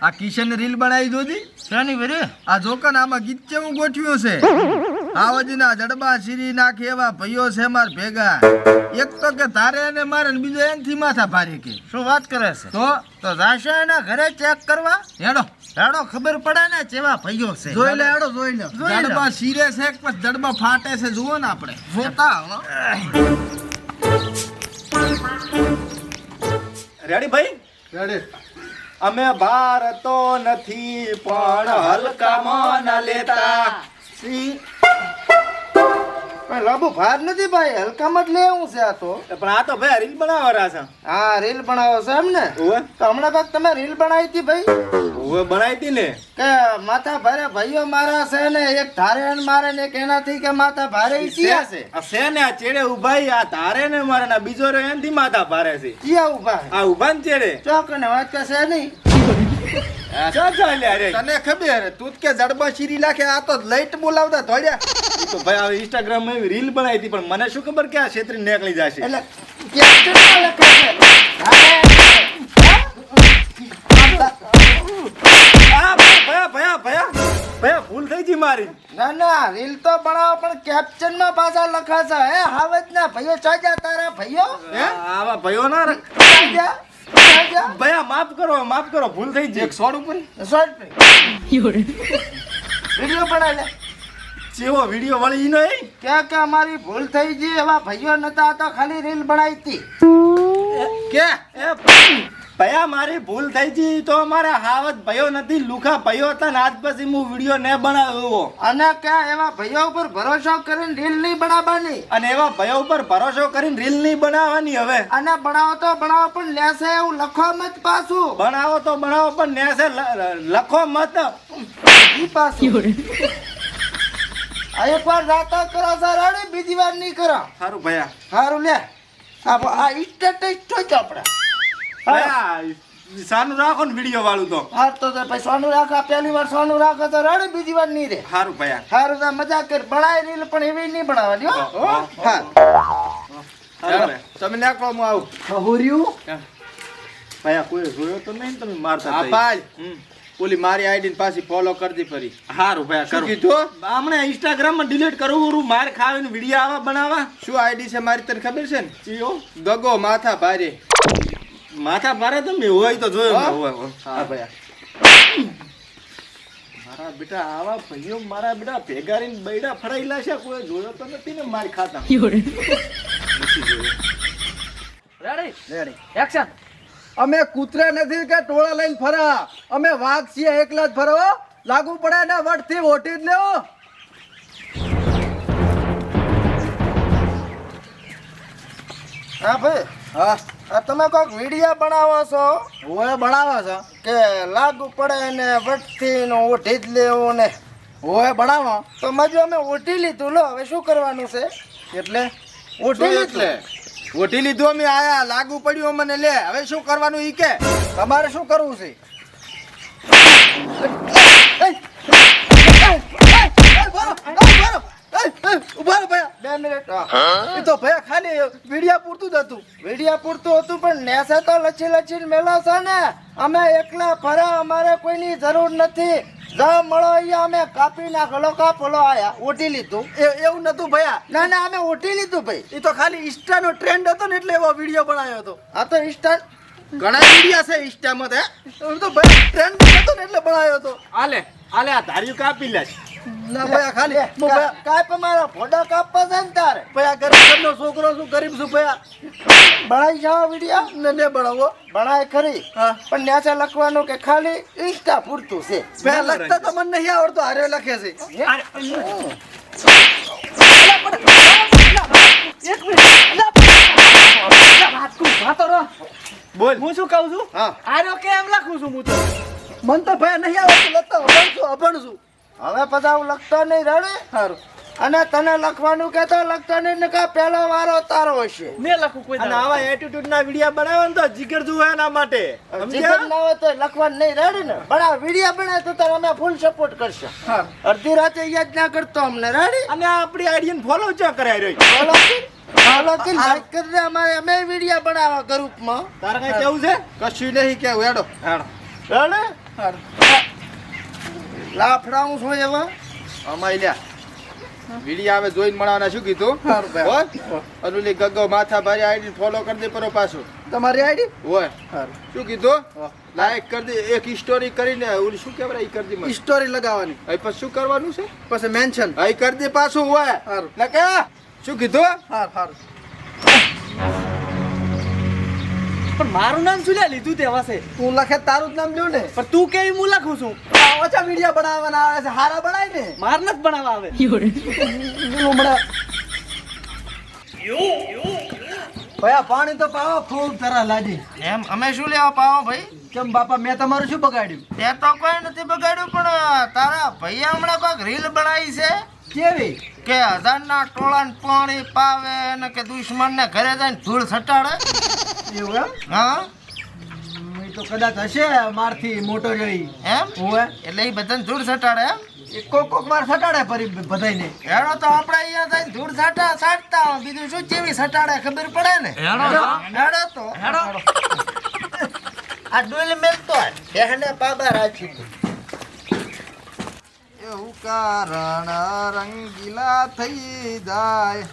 આ કિશન રીલ બનાવી દોધી શાની વેરે આ જોકન આમાં ગીત કેવું ગોઠવ્યું છે આવજના જડબા શીરી નાખે એવા ભાઈઓ છે માર ભેગા એક તો કે તારે અને મારે ને બીજો એનથી માથા ભારે કે શું વાત કરે છે તો જાશે એના ઘરે ચેક કરવા હેડો હેડો ખબર પડે ને કેવા ભાઈઓ છે જોઈ લે હેડો જોઈ લે જોઈ લે. જડબા શીરે છે કે પછી જડબા ફાટે છે જુઓ ને આપણે જોતા હો. રેડી ભાઈ રેડી અમે ભારતો નથી પણ હલકામાં ન લેતા પણ લાંબુ ભાર નથી ભાઈ હલકામાં જ લેવું છે આ તો પણ આ તો ભાઈ રીલ બનાવવા છે હા રીલ બનાવો છે એમ ને ઓવે તો હમણાં કાંઈક તમે રીલ બનાવી હતી ભાઈ ઓવે બનાવી હતી ને કે માથા ભારે ભાઈઓ મારા છે ને એક ધારે ને મારે ને એક એનાથી કે માથા ભારે ઈ ચિયા છે આ છે ને આ ચેડે ઉભાઈ આ તારે ને મારે ને આ બીજો રે એનથી માથા ભારે છે ચિયા ઉભા આ ઉભા ને ચેડે ચોક ને વાત કે છે નહીં ચા ચા લે રે તને ખબર તું જ કે જડબા શીરી નાખે આ તો લાઈટ બોલાવતા ધોડ્યા ઈ તો ભાઈ હવે ઇન્સ્ટાગ્રામ માં રીલ બનાવી હતી પણ મને શું ખબર કે આ ક્ષેત્રે નીકળી જશે એટલે કેપ્ચનમાં લખે છે આ ભયા ભયા ભયા ભયા ભૂલ થઈ ગઈ મારી ના ના રીલ તો બનાવો પણ કેપ્શન માં પાછા લખાશે હે હાવજ ના ભાઈઓ ચાજા તારા ભાઈઓ હે આવા ભયો ના ચાજા ચાજા ભયા માફ કરો ભૂલ થઈ ગઈ એક સોડ ઉપર શોર્ટ વિડિયો બનાવી લે ચેવો વિડિયો વળી ઈનો એ ક્યાં કે અમારી ભૂલ થઈ ગઈ એવા ભાઈઓ નતા તો ખાલી રીલ બનાવી હતી કે એ ભયા મારી ભૂલ થઈ ગઈ તો અમારા હાવત ભયો નથી લુખા ભયો હતા ને આજ પછી હું વિડિયો ન બનાવ્યો અને ક્યાં એવા ભાઈઓ ઉપર ભરોસો કરીને રીલ નહીં બનાવવાની અને એવા ભયો ઉપર ભરોસો કરીને રીલ નહીં બનાવવાની હવે અને બનાવો તો બનાવો પણ લેશે એવું લખો મત પાછું બનાવો તો બનાવો પણ નેસે લખો મત ઈ પાછું આ એક વાર રાતા કરો સર અરે બીજી વાર નહીં કરો સારું ભયા સારું લે આ સ્ટેટસ તો જ આપણે ભયા સાનું રાખો ને વિડિયો વાળું તો હા તો પછી સોનું રાખા પહેલી વાર સોનું રાખો તો રડે બીજી વાર નહીં રે સારું ભયા સારું તો મજા કર બનાય રીલ પણ એવી નહીં બનાવવાની હો હા સારું ભયા. તમે નાખો હું આવું હુર્યું ભયા કોઈ જોયો તો નહીં તમે મારતા આ થઈ. ભાઈ હમ. ઓલી મારી આઈડી ને પાછી ફોલો કરતી ફરી હારું ભયા શું કરું કીધું હમણાં ઇન્સ્ટાગ્રામ માં ડિલીટ કરવું માર ખાવીને વિડિયો આવા બનાવવા શું આઈડી છે મારી તને ખબર છે ને ચિયો ગગો માથા ભારે માથા ભારે તમે હોય તો જોયો હા? મેં, હોય. હા ભયા મારા બેટા આવા ભાઈઓ મારા બેટા ભેગા રહીને બૈડા ફરાયેલા છે કોઈ જોયો તો નથી ને માર ખાતા નથી જોયો. રેડી એક્શન અમે કૂતરા નથી કે ટોળા લઈને ફરા અમે વાઘ છીએ એકલા જ ફરો લાગુ પડે ને વટથી ઓટી જ લેવો હા ભાઈ હા આ તમે કોઈક વિડીયો બનાવો છો ઓય બનાવે છે કે લાગુ પડે ને વટથી નો ઓઢી જ લેવું ને ઓય બનાવો તો મજો અમે ઓઢી લીધું લો હવે શું કરવાનું છે એટલે ઓઢી લીધું ઓટી લીધું અમે આયા લાગુ પડ્યું મને લે હવે શું કરવાનું ઈ કે તમારે શું કરવું છે ઉભા ભયા 2 મિનિટ એ તો ભયા ખાલી વિડિયા પૂરતું જ હતું વિડીયો પૂરતું હતું પણ નેસે તો લચી લચીને મેલો છે ને અમે એકલા ફરા અમારે કોઈની જરૂર નથી જા મળો અહીંયા અમે કાપી નાખેલો કાપોલો આયા ઓઢી લીધું એવું નતું ભયા ના ના અમે ઓઢી લીધું ભાઈ એ તો ખાલી ઇન્સ્ટાનો ટ્રેન્ડ હતો ને એટલે એવો વિડિયો બનાવ્યો હતો આ તો ઇન્સ્ટા ઘણા વિડિયા છે ઇન્સ્ટામાં તો તો ભાઈ ટ્રેન્ડ હતો ને એટલે બનાવ્યો હતો આલે આ ધાર્યું કાપી લે ના ભયા ખાલી હું ભયા કાપ મારા ફોટા કાપવા છે ને તારે ભયા ગરીબ ઘરનો છોકરો છું ગરીબ છું ભયા બનાવી જાઓ વિડીયો ને બનાવો બનાય ખરી હા. પણ ન્યાસે લખવાનું કે ખાલી ઇન્સ્ટા પૂરતું છે ભયા લખતા તો મને નહીં આવડતો હારે લખે છે બોલ હું શું કહું છું હા આરો કેમ લખું છું હું તો મન તો ભયા નહીં આવડતું લખતા અભણ છું હવે બધા હું લખતો નહીં રડે સારું અને તને લખવાનું કેતો લખતો નહીં ને કા પહેલો વારો તારો હશે મેં લખું કોઈ અને આવા એટીટ્યુડ ના વિડિયા બનાવે ને તો જીગર જુએ એના માટે જીગર સમજ્યા? ના હોય તો લખવાનું નહીં રડે ને બનાવ વિડીયો બનાવે તો તારે અમે ફૂલ સપોર્ટ કરશે હા અડધી રાતે યાદ ના કરતો અમને રડી અને આ આપણી આઈડિયા ફોલો ચા કરાય રહી બોલો હાલો કે લાઈક કરી દે અમારે અમે વિડિયો બનાવવા ગ્રુપમાં તારે કઈ કેવું છે? કશું નહીં કેવું હેડો હેડો. લાફડાવું છું એવા અમાય લ્યા વિડીયો આવે જોઈને મળવાના શું કીધું બોલ અનુલી ગગ્ગો માથા ભારે આઈડી ફોલો કરી દે પરો પાછું તમારી આઈડી હોય શું કીધું લાઈક કરી દે એક સ્ટોરી કરીને ઓલી શું કહેવાય ઈ કરી દે મને સ્ટોરી લગાવવાની હવે પછી શું કરવાનું છે પછી મેન્શન હવે કરી દે પાછું હોય હારું. લકે શું કીધું હારું પણ મારું નામ શું લે લીધું તેવા છે તું લખે તારું જ નામ લ્યું ને પણ તું કે હું લખું છું ઓછા વિડિયો બનાવવાના આવે છે હારા બનાય ને માર નથી બનાવવા આવે હમણાં ભયા પાણી તો પાવો ખૂબ તરા લાજી એમ અમે શું લેવા પાવો ભાઈ? કેમ બાપા મેં તમારું શું બગાડ્યું તે તો કોઈ નથી બગાડ્યું, પણ તારા ભૈયા હમણાં કોઈક રીલ બનાવી છે કેવી કે 1000 ના ટોળાને પાણી પાવે અને કે દુશ્મનને ઘરે જઈને ધૂળ સટાડે. એવું એમ હા એ તો કદાચ હશે મારથી મોટો રહી એમ હોવે એટલે એ બધાને ધૂળ સટાડે એમ. એ કોક વાર સટાડે પરી બધાયને હેડો તો આપણે અહીંયા જઈને ધૂળ સાટતા હોય. બીજું શું કેવી સટાડે ખબર પડે ને. હેડો તો આ ડોલ મેલતો એને પાબા રાખી એવું કારણ રંગીલા થઈ જાય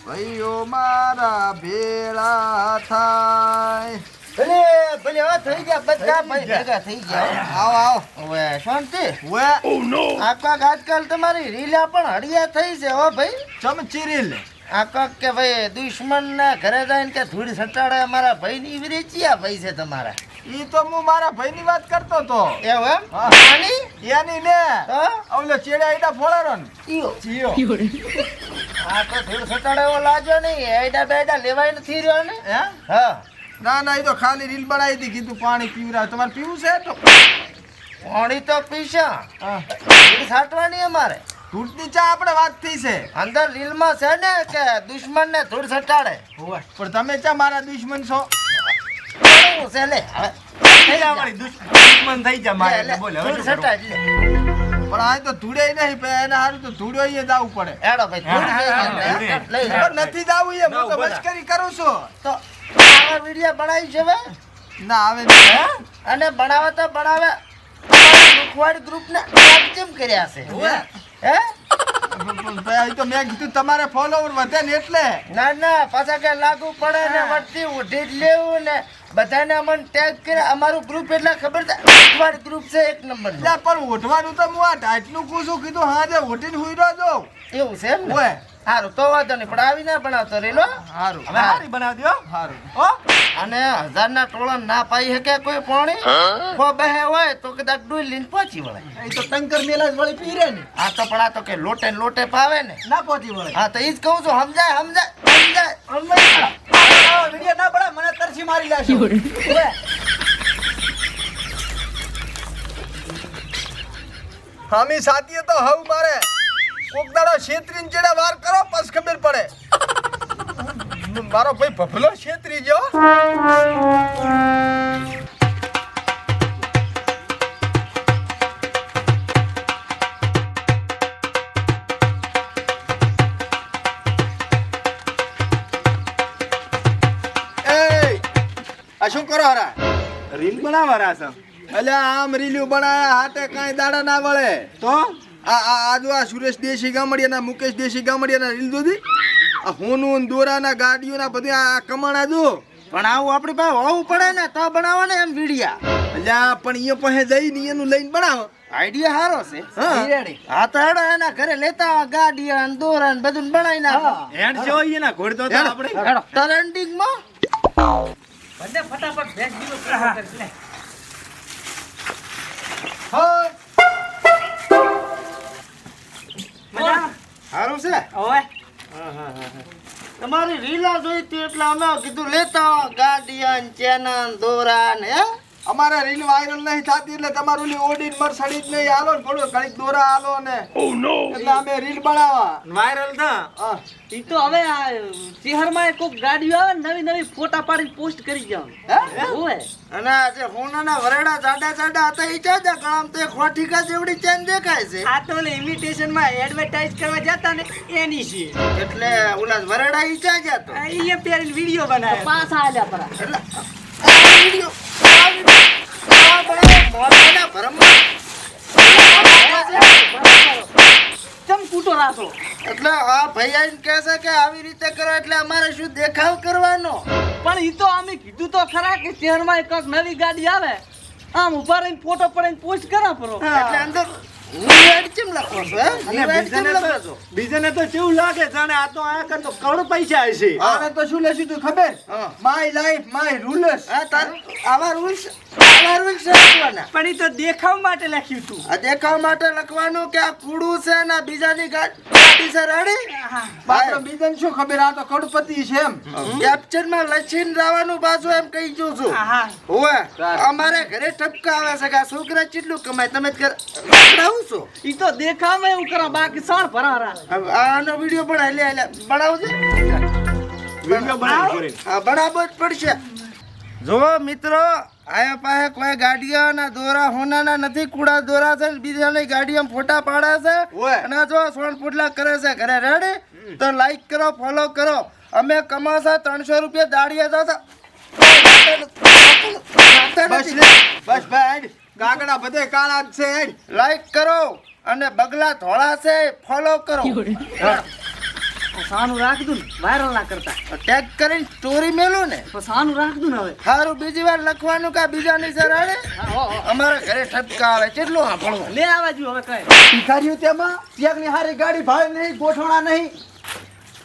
ભાઈઓ મારા ભેળા થાય ભલે ભલે હવે થઈ ગયા બધા ભાઈ ભેગા થઈ ગયા. આવો આવો હવે શાંતિ. વે આજકાલ તમારી રીલા પણ હળિયા થઈ છે હો ભાઈ. ચમચીરી લે કે ભાઈ દુશ્મન ના ઘરે જઈને કે ધૂળ સટાડે અમારા ભાઈ ની વિરેચિયા ભાઈ છે તમારા. ઈ તો હું મારા ભાઈની વાત કરતો તો એવું એમ? હા. આની? એની ને હા? ઓલો ચેડા આઈડા ફોડારો ને ઈયો. જીયો આ તો ધૂળ સટાડે એવો લાજો નહીં. એડા બેડા લેવાય નથી રહ્યો ને. હે હા ના ના ઈ તો ખાલી રીલ બનાવી હતી કીધું પાણી પીવરાવ તમારે પીવું છે તો પાણી તો પીશા. ધૂળ સાટવાની અમારે. ધૂળની ચા આપણે વાત થઈ છે અંદર રીલમાં છે ને કે દુશ્મન ને ધૂળ સટાડે. પણ તમે ચા મારા દુશ્મન છો બરોબર છે લે. હવે દુશ્મન થઈ જા લે, લે. ધૂળ સટાડ લે. પણ આ તો ધૂળે નહીં પણ એના હારું તો ધૂળો અહીંયા જવું પડે હેડો ભાઈ ધૂળ લઈ લે. પણ નથી જવું એ હું તો મસ્કરી કરું છું તો આવા વિડિયો બનાવી છે હવે. ના આવે નહીં. અને બનાવે તો બનાવે. અમારા મુખવાડ ગ્રુપને ટેગ કેમ કર્યા છે હે? ભાઈ તો મેં કીધું તમારે ફોલોવર વધે ને એટલે ના ના પાછા કે લાગુ પડે ને વળતી ઉઠી જ લેવું ને બધાને અમને ટેગ કર્યા. અમારું ગ્રુપ એટલે ખબર છે મુખવાડ ગ્રુપ છે એક નંબર. એટલે પણ ઓઢવાનું તો હું આ ટાઈટનું કુશું કીધું હા જે ઓઢીને હુઈ રહ્યો જો એવું છે એમ ને? ઓય સારું તો વાંધો નહીં, પણ આવી ના બનાવતો રેલો. હારું હવે હારી બનાવી દો હારું અને 1000 ના ટોળા ના પાઈ શકે કોઈ પાણી ખો બહે હોય તો કદાચ ડોઈ લઈને પહોંચી વળે. એ તો ટંકર મેલા જ વળી પીરે ને આ તો પણ આ તો કે લોટે ને લોટે પાવે ને. ના પહોંચી વળે હા તો ઈ જ કહું છું. સમજાય વિડિયો ના પડે મને તરસી મારી લાશો હામી સાથીએ તો હવ મારે કોક દાડો છેતરીને ચેડા વાર કરો પછી ખબર પડે મારો ભાઈ ભફલો છેતરી ગયો આ શું કરો હરા રીલ બનાવવા છે એટલે આમ રીલ્યુ બનાયા હાથે કાંઈ દાડા ના વળે તો આજુ આ સુરેશ દેશી ગામડિયાના મુકેશ દેશી ગામડિયાના રીલ દોધી આ હોનું દોરાના ગાડીઓના બધું આ કમાણા દો પણ આવું આપણી પાસે હોવું પડે ને તો બનાવો ને એમ વિડિયા. એટલે પણ એ પાસે જઈને એનું લઈને બનાવો આઈડિયા સારો છે. હા હા તો હેડો એના ઘરે લેતા આવો ગાડી અને દોરા ને બધું બનાવી નાખો. હેડ જો એના ઘોડતો તો આપણે હેડો ટરેન્ડિંગ માં ફટાફટ ભેંસ દીવો કરીશ લે. સારું છે. ઓય તમારી રીલા જોઈતી એટલે અમે કીધું લેતા આવો ગાડી અને ચેના ને દોરા ને હે અમારે રીલ વાયરલ નહીં થતી એટલે તમારું ઓલી ઓડીન મરસડીજ નહીં હાલો ને થોડું ઘડીક દોરા હાલો ને એટલે અમે રીલ બનાવવા વાયરલ થા હા. ઈ તો હવે આ શહેરમાં કોક ગાડીઓ આવે ને નવી નવી ફોટા પાડીને પોસ્ટ કરી જાવ ઓય અને આ જે હોનાના વરેડા જાડા જાડા હતા ઈ ચાજા ગળામ તો એક હોઠીકા જેવડી ચેન દેખાય છે. આ તો ઓલે ઇમિટેશન માં એડવર્ટાઇઝ કરવા જતા ને એની છે એટલે ઓલા વરેડા ઈ ચાજા તો અહીંયા પહેરીને વિડિયો બનાવ્યો પાછા આલ્યા પરા એટલે આ વિડિયો આ બનાવો મોઢાના ભરમમાં ચમ કૂટો રાસો એટલે આ ભાઈ આઈને કહે છે કે આવી રીતે કરો એટલે અમારે શું દેખાવ કરવાનો? પણ ઈ તો અમે કીધું તો ખરા કે શહેરમાં એક નવી ગાડી આવે આમ ઉભા રહીને ફોટો પડાઈને પોસ્ટ કરા પરો એટલે અંદર નિવેડ ચેમ લખો છો હે? નિવેડ ચેમ લખો છો? બીજાને તો કેવું લાગે જાણે આ તો આ કરતો કરોડ પૈસા હશે આને તો શું લેશું તું ખબર હા. માય લાઈફ માય રૂલ્સ હા તાર આવા રૂલ્સ લખવાના. પણ ઈ તો દેખાવ માટે લખ્યું તું આ દેખાવ માટે લખવાનું કે આ કુડું છે ને આ બીજાની ગાડી છે રેડી? બાપરો બીજાને શું ખબર આ તો કરોડપતિ છે એમ કેપ્ચર માં લખીને જવાનું પાછું એમ કહી દઉં છું. હા હોવે અમારે ઘરે ઠપકા આવે છે કે આ છોકરા કેટલું કમાય તમે જ કર પકડાવું છો. ઈ તો દેખાવમાં એવું કરો બાકી સાણ ભરારા હવે આનો વિડિયો પણ લે બનાવજો. વિડિયો બનાવી કરીને. હા બનાવવો જ પડશે. જો મિત્રો આયા પાસે કોઈ ગાડીઓ ના દોરા હોનાના નથી કુડા દોરા છે ને બીજાની ગાડીઓ ફોટા પાડે છે ઓય. અને જો સોન પોટલા કરે છે ઘરે રેડી તો લાઈક કરો ફોલો કરો. અમે કમાશા 300 રૂપિયા દાડીએ તો બસ લે બસ ભાઈ ગાગડા બધે કાળા જ છે હેડ. લાઈક કરો અને બગલા ધોળા છે ફોલો કરો. સાનું રાખદું ને વાયરલ ના કરતા ટેગ કરીને સ્ટોરી મેલું ને પણ સાનું રાખદું ને હવે સારું બીજી વાર લખવાનું કે બીજાની સર હાડે અમારે ઘરે ઠપકા આવે કેટલું સાંભળવું. લે આવા જો હવે કઈ ભિખારીઓ તેમાં ત્યાગની હારી ગાડી ભાડે નહીં ગોઠવણા નહીં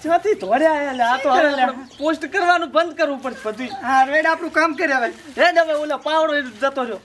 છથી ધોડ્યા એટલે આ તો હવે પોસ્ટ કરવાનું બંધ કરવું પડશે બધું હા રેડ આપણું કામ કરે હવે રે હવે ઓલો પાવડો જતો રહ્યો